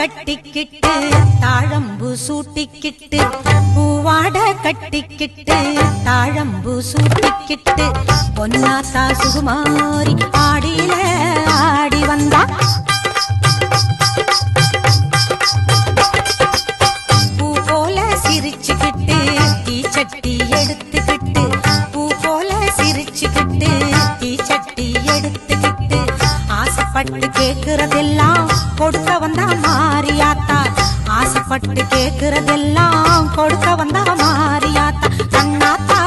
கட்டிக்கிட்டு தாழம்பு சூட்டிக்கிட்டு பூவாட கட்டிக்கிட்டு தாழம்பு சூட்டிக்கிட்டு பொன்னாத்தா சுகுமாரி ஆடியில ஆடி வந்தா பூ போல சிரிச்சுக்கிட்டு தீச்சட்டி எடுத்துக்கிட்டு பூ போல சிரிச்சுக்கிட்டு தீச்சட்டி எடுத்துக்கிட்டு ஆசைப்பட்டு கேக்குறதெல்லாம் கொடுக்க வந்தா மாரியாத்தா ஆசைப்பட்டு கேக்குறதெல்லாம் கொடுக்க வந்தா மாரியாத்தா கண்ணாத்தா